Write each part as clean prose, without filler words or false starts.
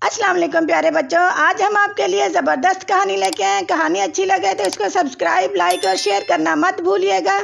السلام علیکم پیارے بچوں، آج ہم آپ کے لیے زبردست کہانی لے کے آئے۔ کہانی اچھی لگے تو اس کو سبسکرائب، لائک اور شیئر کرنا مت بھولیے گا۔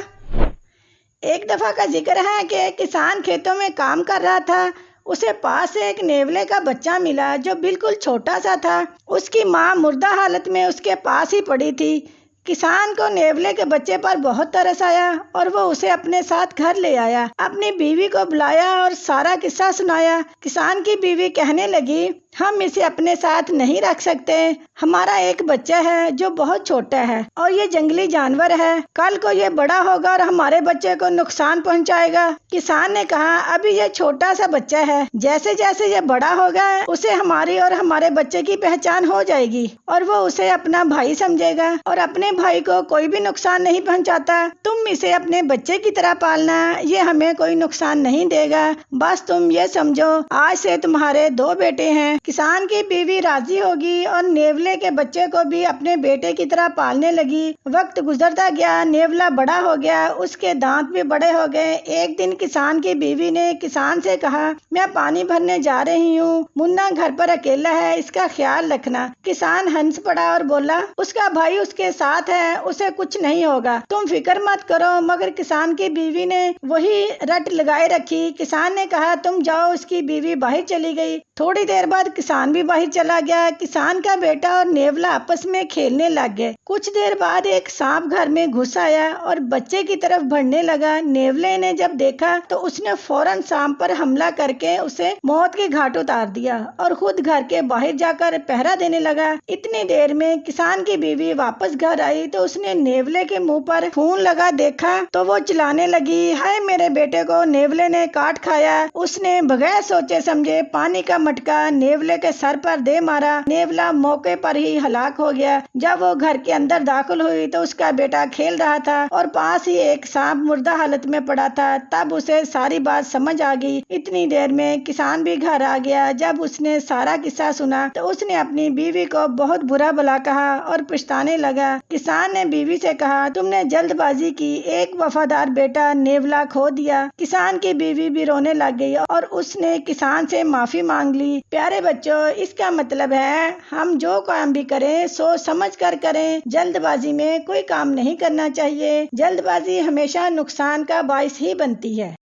ایک دفعہ کا ذکر ہے کہ ایک کسان کھیتوں میں کام کر رہا تھا۔ اسے پاس سے ایک نیولے کا بچہ ملا جو بالکل چھوٹا سا تھا۔ اس کی ماں مردہ حالت میں اس کے پاس ہی پڑی تھی۔ کسان کو نیولے کے بچے پر بہت ترس آیا اور وہ اسے اپنے ساتھ گھر لے آیا۔ اپنی بیوی کو بلایا اور سارا قصہ سنایا۔ کسان کی بیوی کہنے لگی، ہم اسے اپنے ساتھ نہیں رکھ سکتے۔ ہمارا ایک بچہ ہے جو بہت چھوٹا ہے اور یہ جنگلی جانور ہے۔ کل کو یہ بڑا ہوگا اور ہمارے بچے کو نقصان پہنچائے گا۔ کسان نے کہا، ابھی یہ چھوٹا سا بچہ ہے، جیسے جیسے یہ بڑا ہوگا اسے ہماری اور ہمارے بچے کی پہچان ہو جائے گی اور وہ اسے اپنا بھائی سمجھے گا اور اپنے بھائی کو کوئی بھی نقصان نہیں پہنچاتا۔ تم اسے اپنے بچے کی طرح پالنا، یہ ہمیں کوئی نقصان نہیں دے گا۔ بس تم یہ سمجھو آج سے تمہارے 2 بیٹے ہیں۔ کسان کی بیوی راضی ہوگی اور نیولے کے بچے کو بھی اپنے بیٹے کی طرح پالنے لگی۔ وقت گزرتا گیا، نیولا بڑا ہو گیا، اس کے دانت بھی بڑے ہو گئے۔ ایک دن کسان کی بیوی نے کسان سے کہا، میں پانی بھرنے جا رہی ہوں، منا گھر پر اکیلا ہے، اس کا خیال رکھنا۔ کسان ہنس پڑا اور بولا، اس کا بھائی اس کے ساتھ ہے، اسے کچھ نہیں ہوگا، تم فکر مت کرو۔ مگر کسان کی بیوی نے وہی رٹ لگائے رکھی۔ کسان نے کہا، تم جاؤ۔ اس کی بیوی باہر چلی گئی۔ تھوڑی دیر بعد کسان بھی باہر چلا گیا۔ کسان کا بیٹا اور نیولا آپس میں کھیلنے لگ گئے۔ کچھ دیر بعد ایک سانپ گھر میں گھس آیا اور بچے کی طرف بڑھنے لگا۔ نیولے نے جب دیکھا تو اس نے فوراً سانپ پر حملہ کر کے اسے موت کے گھاٹ اتار دیا اور خود گھر کے باہر جا کر پہرا دینے لگا۔ اتنی دیر میں کسان کی بیوی واپس گھر آئی تو اس نے نیولے کے منہ پر خون لگا دیکھا تو وہ چلانے لگی، ہائے میرے بیٹے کو نیولے نے کاٹ کھایا۔ اس نے بغیر سوچے سمجھے پانی کا مٹکا نیولے کے سر پر دے مارا۔ نیولا موقع پر ہی ہلاک ہو گیا۔ جب وہ گھر کے اندر داخل ہوئی تو اس کا بیٹا کھیل رہا تھا اور پاس ہی ایک سانپ مردہ حالت میں پڑا تھا۔ تب اسے ساری بات سمجھ آ گئی۔ اتنی دیر میں کسان بھی گھر آ گیا۔ جب اس نے سارا قصہ سنا تو اس نے اپنی بیوی کو بہت برا بھلا کہا اور پچھتانے لگا۔ کسان نے بیوی سے کہا، تم نے جلد بازی کی، ایک وفادار بیٹا نیولا کھو دیا۔ کسان کی بیوی بھی رونے لگ گئی اور اس نے کسان سے معافی مانگ لی۔ پیارے بچوں، اس کا مطلب ہے ہم جو کام بھی کریں سوچ سمجھ کر کریں۔ جلد بازی میں کوئی کام نہیں کرنا چاہیے۔ جلد بازی ہمیشہ نقصان کا باعث ہی بنتی ہے۔